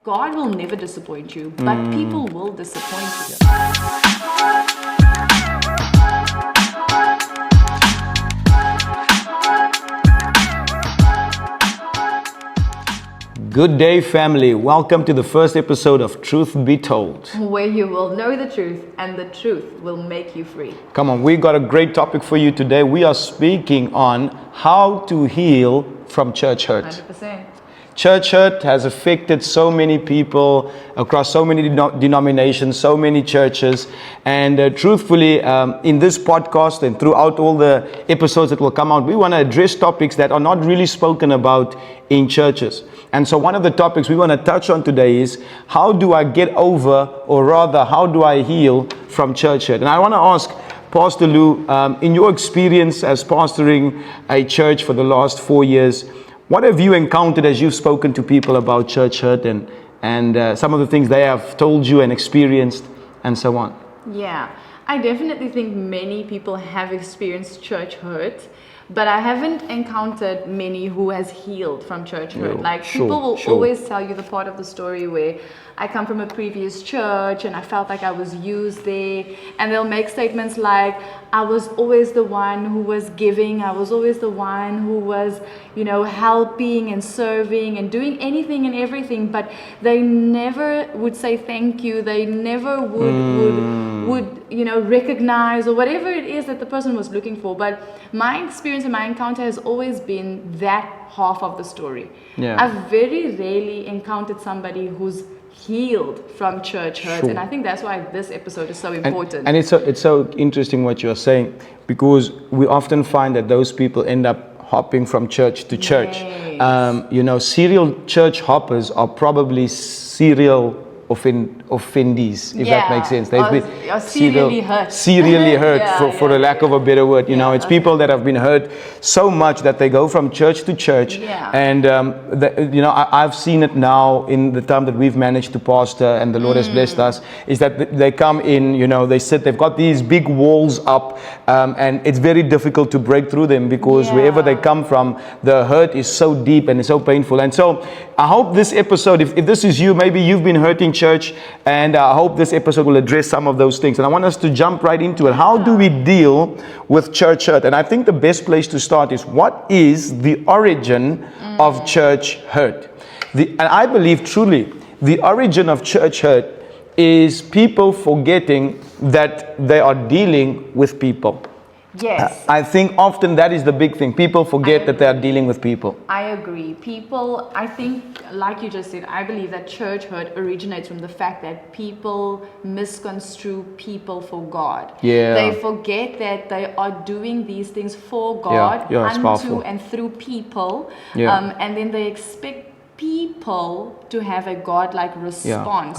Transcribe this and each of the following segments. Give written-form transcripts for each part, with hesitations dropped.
God will never disappoint you, but people will disappoint you. Good day, family. Welcome to the first episode of Truth Be Told. Where you will know the truth and the truth will make you free. Come on, we got a great topic for you today. We are speaking on how to heal from church hurt. 100%. Church hurt has affected so many people across so many denominations, so many churches. And truthfully, in this podcast and throughout all the episodes that will come out, we want to address topics that are not really spoken about in churches. And so one of the topics we want to touch on today is, how do I get over, or rather, how do I heal from church hurt? And I want to ask Pastor Lou, in your experience as pastoring a church for the last 4 years, what have you encountered as you've spoken to people about church hurt and some of the things they have told you and experienced and so on? Yeah, I definitely think many people have experienced church hurt, but I haven't encountered many who has healed from church hurt. People will always tell you the part of the story where I come from a previous church and I felt like I was used there, and they'll make statements like, I was always the one who was giving, I was always the one who was, helping and serving and doing anything and everything, but they never would say thank you. They never would recognize or whatever it is that the person was looking for. But my experience and my encounter has always been that half of the story. Yeah. I've very rarely encountered somebody who's healed from church hurt, and I think that's why this episode is so important. And it's so interesting what you're saying, because we often find that those people end up hopping from church to church. Yes. Serial church hoppers are probably serial offendees, if that makes sense. They've been serially hurt. Serially hurt, for a lack of a better word. It's people that have been hurt so much that they go from church to church. Yeah. And I've seen it now in the time that we've managed to pastor, and the Lord has blessed us, is that they come in, they sit, they've got these big walls up, and it's very difficult to break through them, because wherever they come from, the hurt is so deep and it's so painful. And so I hope this episode, if this is you, maybe you've been hurt in church, and I hope this episode will address some of those things. And I want us to jump right into it. How do we deal with church hurt? And I think the best place to start is, what is the origin of church hurt? And I believe truly the origin of church hurt is people forgetting that they are dealing with people. Yes. I think often that is the big thing. People forget that they are dealing with people. I agree. People, I think, like you just said, I believe that church hurt originates from the fact that people misconstrue people for God. Yeah. They forget that they are doing these things for God, it's unto powerful. and through people. Yeah. And then they expect people to have a God-like response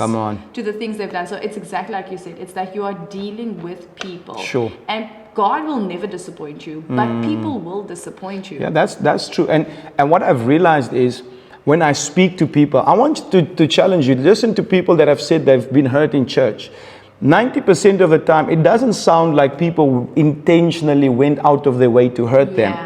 to the things they've done. So it's exactly like you said. It's that you are dealing with people. Sure. And God will never disappoint you, but people will disappoint you. Yeah, that's true. And what I've realized is, when I speak to people, I want to challenge you. Listen to people that have said they've been hurt in church. 90% of the time, it doesn't sound like people intentionally went out of their way to hurt them.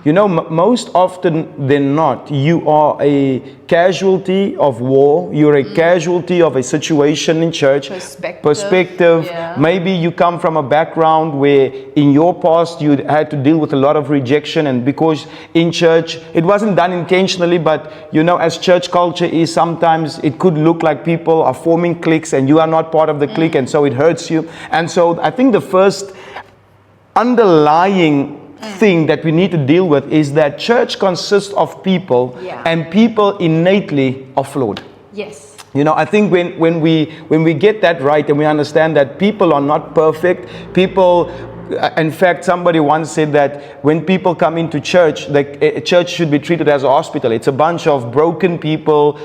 Most often than not, you are a casualty of war. You're a casualty of a situation in church. Perspective. Yeah. Maybe you come from a background where in your past you had to deal with a lot of rejection, and because in church it wasn't done intentionally, but as church culture is, sometimes it could look like people are forming cliques and you are not part of the clique, and so it hurts you. And so I think the first underlying thing that we need to deal with is that church consists of people, and people innately are flawed. Yes. I think when we get that right, and we understand that people are not perfect, in fact, somebody once said that when people come into church, church should be treated as a hospital. It's a bunch of broken people,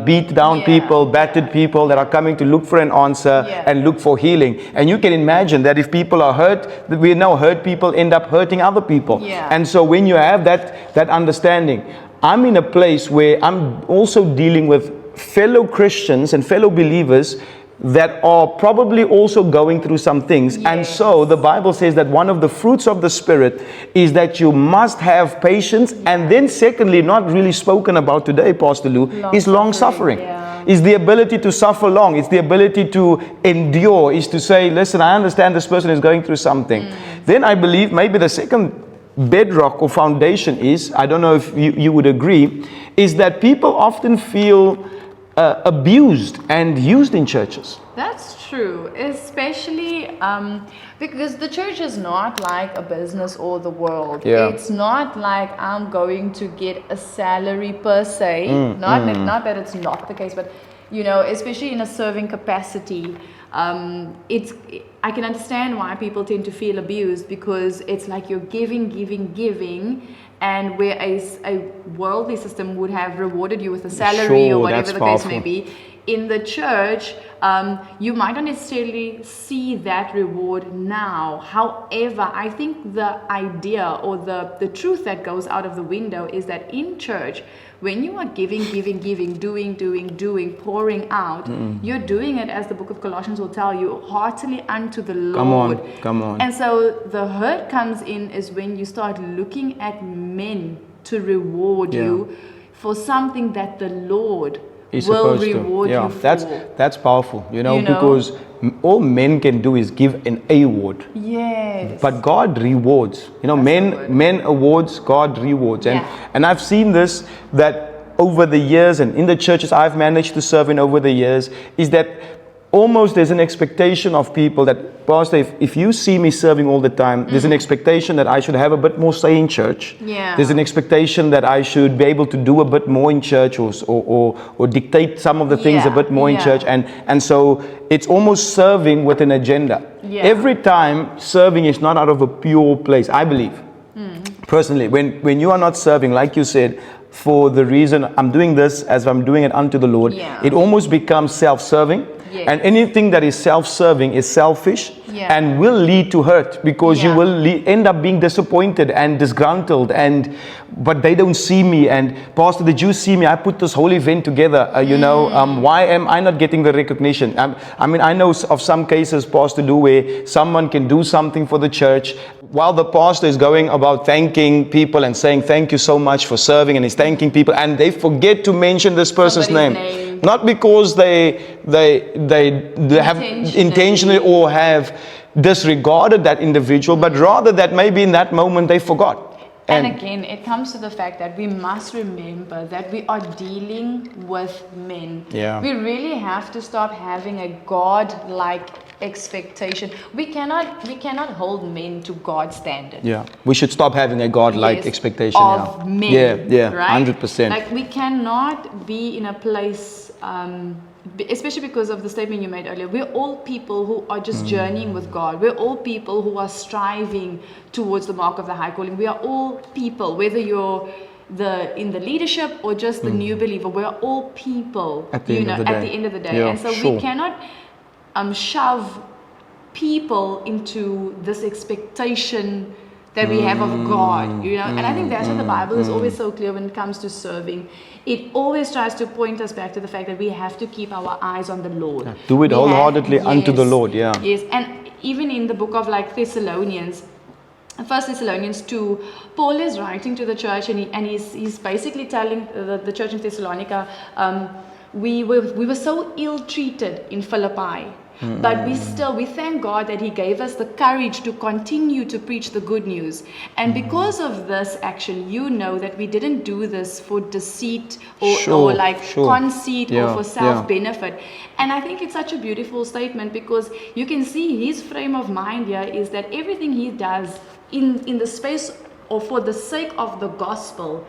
beat down people, battered people that are coming to look for an answer and look for healing. And you can imagine that if people are hurt, we know hurt people end up hurting other people. And so when you have that understanding, I'm in a place where I'm also dealing with fellow Christians and fellow believers that are probably also going through some things. Yes. And so the Bible says that one of the fruits of the Spirit is that you must have patience. And then secondly, not really spoken about today, Pastor Lou, is long suffering. Yeah. is the ability to suffer long. It's the ability to endure. Is to say, listen, I understand this person is going through something. Then I believe maybe the second bedrock or foundation is, I don't know if you would agree, is that people often feel abused and used in churches. That's true, especially because the church is not like a business or the world. Yeah. It's not like I'm going to get a salary per se. Not that it's not the case, but you know, especially in a serving capacity, I can understand why people tend to feel abused, because it's like you're giving, and where a worldly system would have rewarded you with a salary or whatever the case may be. In the church, you might not necessarily see that reward now. However, I think the idea or the truth that goes out of the window is that in church, when you are giving, doing, pouring out, you're doing it, as the book of Colossians will tell you, heartily unto the Lord. Come on. And so the hurt comes in is when you start looking at men to reward you for something that the Lord will reward you for. That's powerful, you know, because all men can do is give an award. Yes. But God rewards. You know, men awards, God rewards. And I've seen this, that over the years, and in the churches I've managed to serve in over the years, is that almost there's an expectation of people that, Pastor, if you see me serving all the time, there's an expectation that I should have a bit more say in church. Yeah. There's an expectation that I should be able to do a bit more in church, or dictate some of the things a bit more in church. And so it's almost serving with an agenda. Yeah. Every time, serving is not out of a pure place, I believe. Personally, when you are not serving, like you said, for the reason I'm doing this as I'm doing it unto the Lord, it almost becomes self-serving. Yes. And anything that is self-serving is selfish and will lead to hurt, because you will end up being disappointed and disgruntled, but they don't see me, and Pastor, did you see me? I put this whole event together, why am I not getting the recognition? I mean, I know of some cases, Pastor, where someone can do something for the church while the pastor is going about thanking people and saying thank you so much for serving, and he's thanking people, and they forget to mention this person's name. Not because they have intentionally or have disregarded that individual, but rather that maybe in that moment they forgot. And again, it comes to the fact that we must remember that we are dealing with men. Yeah. We really have to stop having a God-like expectation. We cannot hold men to God's standard. Yeah, we should stop having a God-like expectation of men. Yeah, right? 100%. Like, we cannot be in a place, especially because of the statement you made earlier, we're all people who are just journeying with God. We're all people who are striving towards the mark of the high calling. We are all people, whether you're in the leadership or just the new believer, we're all people at the end of the day. Yeah, and so we cannot shove people into this expectation that we have of God, you know. And I think that's what the Bible is always so clear when it comes to serving. It always tries to point us back to the fact that we have to keep our eyes on the Lord. Yeah, do it wholeheartedly unto the Lord, Yes, and even in the book of Thessalonians, 1 Thessalonians 2, Paul is writing to the church, and he's basically telling the church in Thessalonica, we were so ill-treated in Philippi. But we thank God that He gave us the courage to continue to preach the good news. And because of this action, you know that we didn't do this for deceit or conceit or for self-benefit. And I think it's such a beautiful statement, because you can see his frame of mind here is that everything he does in the space or for the sake of the gospel,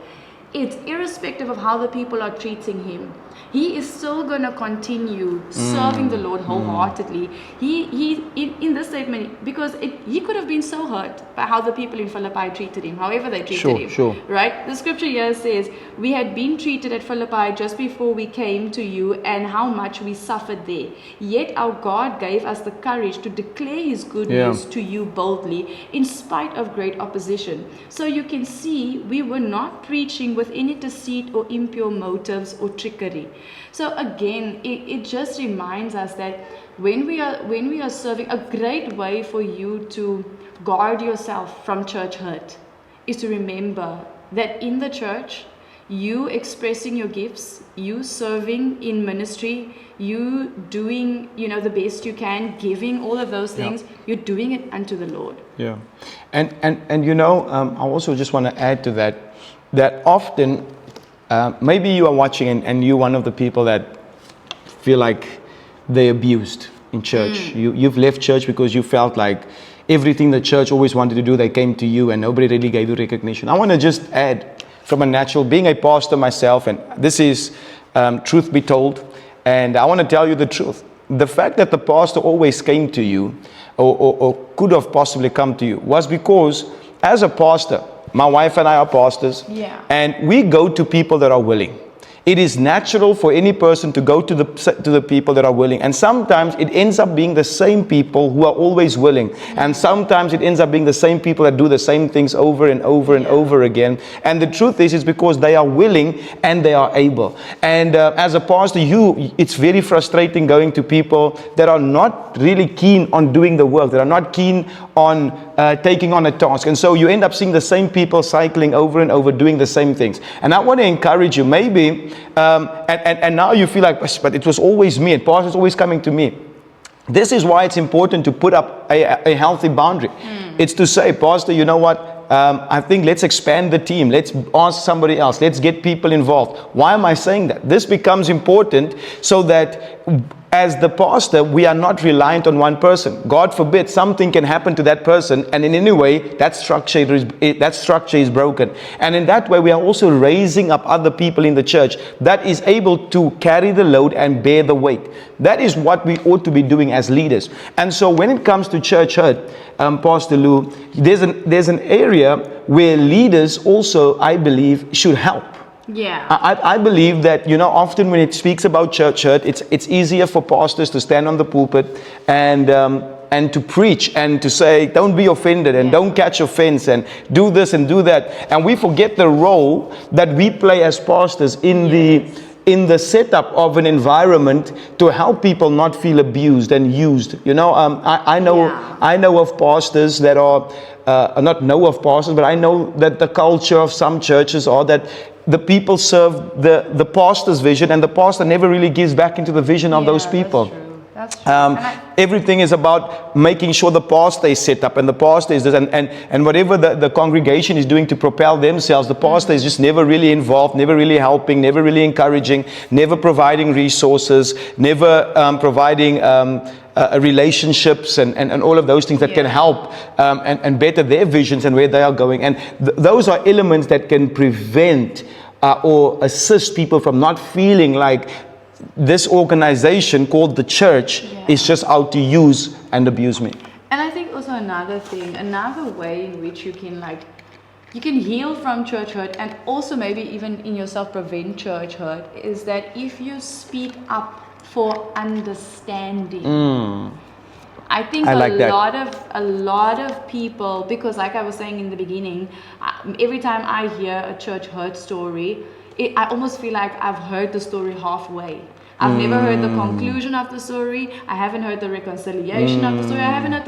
it's irrespective of how the people are treating him. He is still going to continue serving the Lord wholeheartedly. He in this statement, because he could have been so hurt by how the people in Philippi treated him, however they treated him. Right? The scripture here says, we had been treated at Philippi just before we came to you, and how much we suffered there. Yet our God gave us the courage to declare His good news to you boldly, in spite of great opposition. So you can see, we were not preaching with any deceit or impure motives or trickery. So again, it just reminds us that when we are serving, a great way for you to guard yourself from church hurt is to remember that in the church you expressing your gifts, you serving in ministry, you doing, the best you can, giving, all of those things, you're doing it unto the Lord. Yeah. And I also just want to add to that often, maybe you are watching and you're one of the people that feel like they're abused in church. You've left church because you felt like everything the church always wanted to do, they came to you and nobody really gave you recognition. I want to just add, from a natural, being a pastor myself, and this is truth be told, and I want to tell you the truth. The fact that the pastor always came to you, or could have possibly come to you, was because as a pastor, my wife and I are pastors, and we go to people that are willing. It is natural for any person to go to the people that are willing. And sometimes it ends up being the same people who are always willing. And sometimes it ends up being the same people that do the same things over and over and over again. And the truth is because they are willing and they are able. And as a pastor, it's very frustrating going to people that are not really keen on doing the work, that are not keen on taking on a task. And so you end up seeing the same people cycling over and over doing the same things. And I want to encourage you, maybe, and now you feel like, but it was always me, and pastor's always coming to me. This is why it's important to put up a healthy boundary. It's to say, Pastor, you know what? I think let's expand the team. Let's ask somebody else. Let's get people involved. Why am I saying that? This becomes important so that as the pastor, we are not reliant on one person. God forbid something can happen to that person, and in any way, that structure is broken. And in that way, we are also raising up other people in the church that is able to carry the load and bear the weight. That is what we ought to be doing as leaders. And so when it comes to church hurt, Pastor Lou, there's an area where leaders also, I believe, should help. Yeah, I believe that, often when it speaks about church hurt, it's easier for pastors to stand on the pulpit and to preach and to say, don't be offended and don't catch offense and do this and do that. And we forget the role that we play as pastors in the setup of an environment to help people not feel abused and used. I know of pastors that are but I know that the culture of some churches are that the people serve the pastor's vision, and the pastor never really gives back into the vision of those people. That's true. Everything is about making sure the pastor is set up and the pastor is this, and whatever the congregation is doing to propel themselves, the pastor is just never really involved, never really helping, never really encouraging, never providing resources, never providing relationships and all of those things that can help and better their visions and where they are going. And those are elements that can prevent or assist people from not feeling like this organization called the church is just out to use and abuse me. And I think also another way in which you can heal from church hurt, and also maybe even in yourself prevent church hurt, is that if you speak up for understanding. I think a lot of people, because like I was saying in the beginning, every time I hear a church hurt story, I almost feel like I've heard the story halfway. I've never heard the conclusion of the story. I haven't heard the reconciliation of the story. I haven't heard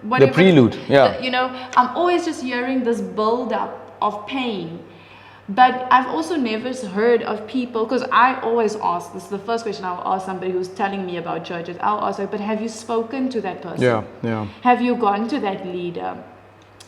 whatever. The prelude, I'm always just hearing this build-up of pain. But I've also never heard of people, because I always ask, this is the first question I'll ask somebody who's telling me about churches. I'll ask, but have you spoken to that person? Yeah. Have you gone to that leader?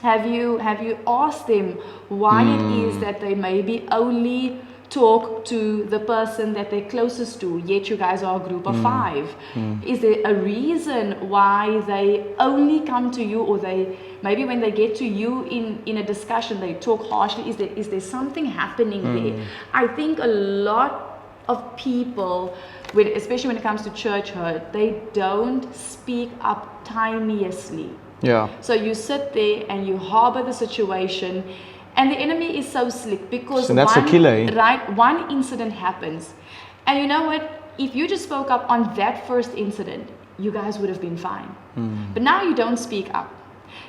Have you asked them why it is that they maybe only talk to the person that they're closest to, yet you guys are a group of 5? Is there a reason why they only come to you, or they maybe when they get to you in a discussion they talk harshly? Is there something happening there? I think a lot of people, especially when it comes to church hurt, they don't speak up timeously. So you sit there and you harbor the situation, and the enemy is so slick, because one incident happens, and you know what? If you just spoke up on that first incident, you guys would have been fine. But now you don't speak up.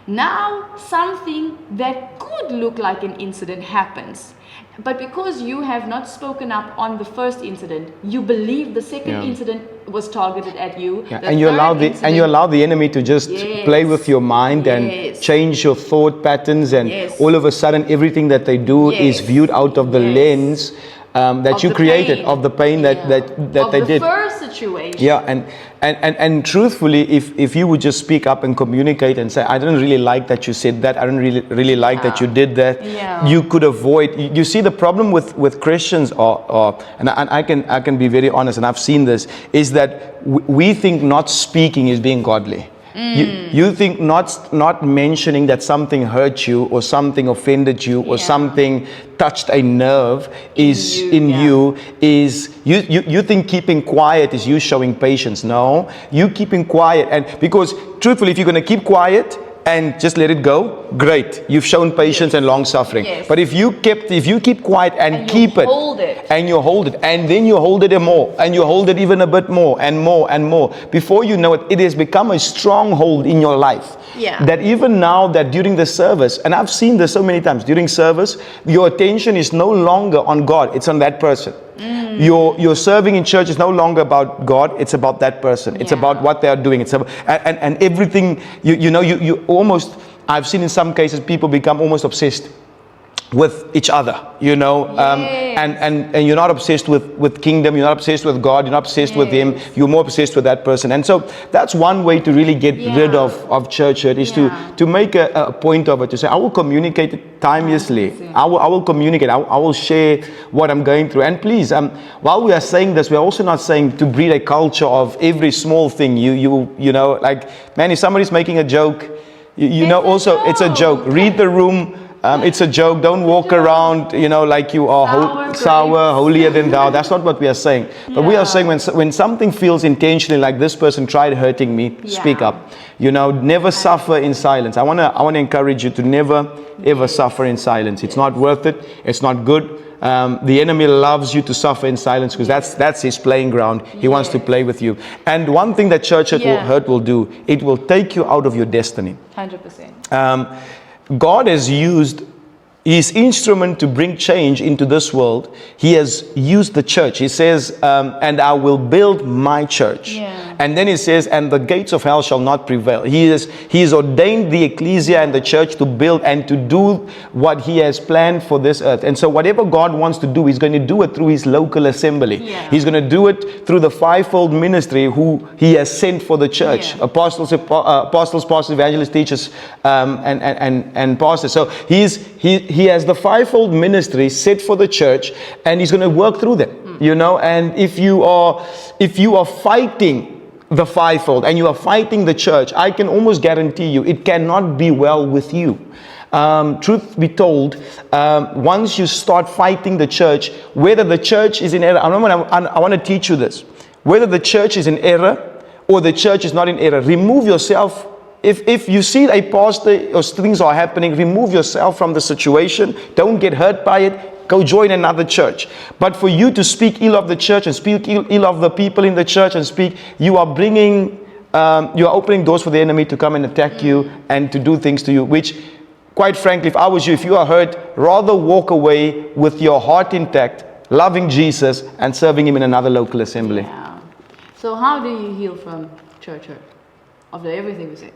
Now, something that could look like an incident happens. But because you have not spoken up on the first incident, you believe the second incident was targeted at you. Yeah. And you allow the enemy to just play with your mind and change your thought patterns, and all of a sudden everything that they do is viewed out of the lens that you created, of the pain that they did. Of the first situation. Yeah, and truthfully, if you would just speak up and communicate and say, I don't really like that you said that, I don't really like that you did that, you could avoid. You see, the problem with Christians, and I can be very honest, and I've seen this, is that we think not speaking is being godly. You think not mentioning that something hurt you, or something offended you, or something touched a nerve is you think keeping quiet is you showing patience. No, you keeping quiet, and because truthfully, if you're going to keep quiet and just let it go, great, you've shown patience and long suffering. But if you keep quiet and keep it, and you hold it, and then you hold it more, and you hold it even a bit more and more and more, before you know it, it has become a stronghold in your life. That even now, that during the service, and I've seen this so many times, during service, your attention is no longer on God, it's on that person. Your serving in church is no longer about God, it's about that person. It's about what they are doing. It's about, and everything, you almost, I've seen in some cases people become almost obsessed with each other, and you're not obsessed with kingdom, you're not obsessed with God, you're not obsessed with Him, you're more obsessed with that person. And so that's one way to really get rid of church hurt, is to make a point of it, to say, I will communicate it timelessly. I will communicate, I will share what I'm going through. And please, while we are saying this, we're also not saying to breed a culture of every small thing, like, man, if somebody's making a joke, it's a joke. Read the room. It's a joke. Don't walk around, like you are sour, holier than thou. That's not what we are saying. But we are saying when something feels intentionally, like this person tried hurting me, speak up. Never suffer in silence. I want to encourage you to never ever suffer in silence. It's not worth it. It's not good. The enemy loves you to suffer in silence, because that's his playing ground. He wants to play with you. And one thing that church hurt will do, it will take you out of your destiny. 100%. God has used His instrument to bring change into this world. He has used the church. He says, and I will build my church. And then He says, and the gates of hell shall not prevail. He has ordained the ecclesia and the church to build and to do what He has planned for this earth. And so whatever God wants to do, He's going to do it through His local assembly. He's going to do it through the fivefold ministry who He has sent for the church. Apostles, pastors, evangelists, teachers, and pastors. So He has the fivefold ministry set for the church, and He's going to work through them. And if you are fighting the fivefold and you are fighting the church, I can almost guarantee you it cannot be well with you. Truth be told, once you start fighting the church, whether the church is in error, I want to teach you this, whether the church is in error or the church is not in error, remove yourself. If you see a pastor or things are happening, remove yourself from the situation. Don't get hurt by it. Go join another church. But for you to speak ill of the church and speak ill of the people in the church and you are opening doors for the enemy to come and attack you and to do things to you, which, quite frankly, if I was you, if you are hurt, rather walk away with your heart intact, loving Jesus and serving Him in another local assembly. So how do you heal from church hurt? After everything we said.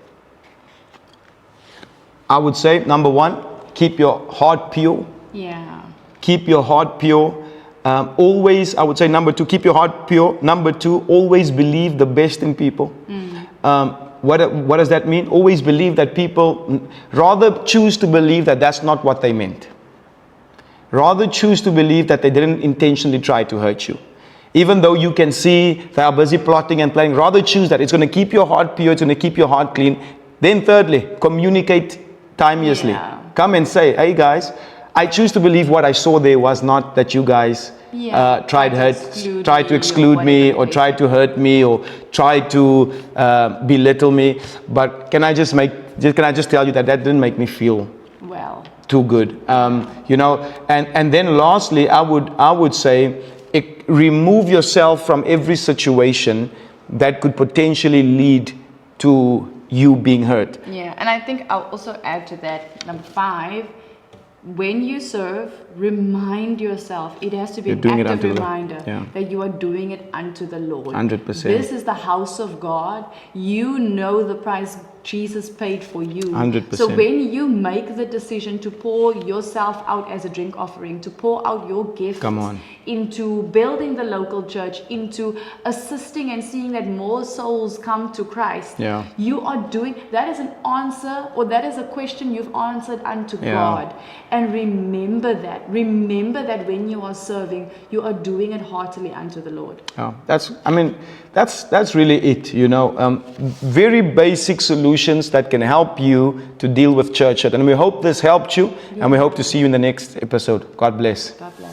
I would say, number one, keep your heart pure. Keep your heart pure. Always, I would say, number two, keep your heart pure. Number two, always believe the best in people. What does that mean? Always believe that people, rather choose to believe that that's not what they meant. Rather choose to believe that they didn't intentionally try to hurt you. Even though you can see they are busy plotting and planning, rather choose that. It's going to keep your heart pure. It's going to keep your heart clean. Then thirdly, communicate timelessly. Come and say, hey guys, I choose to believe what I saw there was not that you guys tried to exclude me or tried to hurt me or tried to belittle me. But can I just tell you that didn't make me feel too good. And then lastly, I would say, remove yourself from every situation that could potentially lead to you being hurt. Yeah, and I think I'll also add to that, number 5, when you serve, remind yourself. It has to be an active reminder that you are doing it unto the Lord. 100%. This is the house of God. You know the price Jesus paid for you. 100%. So when you make the decision to pour yourself out as a drink offering, to pour out your gifts into building the local church, into assisting and seeing that more souls come to Christ, you are doing, that is an answer, or that is a question you've answered unto God. And remember that. Remember that when you are serving, you are doing it heartily unto the Lord. That's really it, you know. Very basic solutions that can help you to deal with church hurt. And we hope this helped you, and we hope to see you in the next episode. God bless. God bless.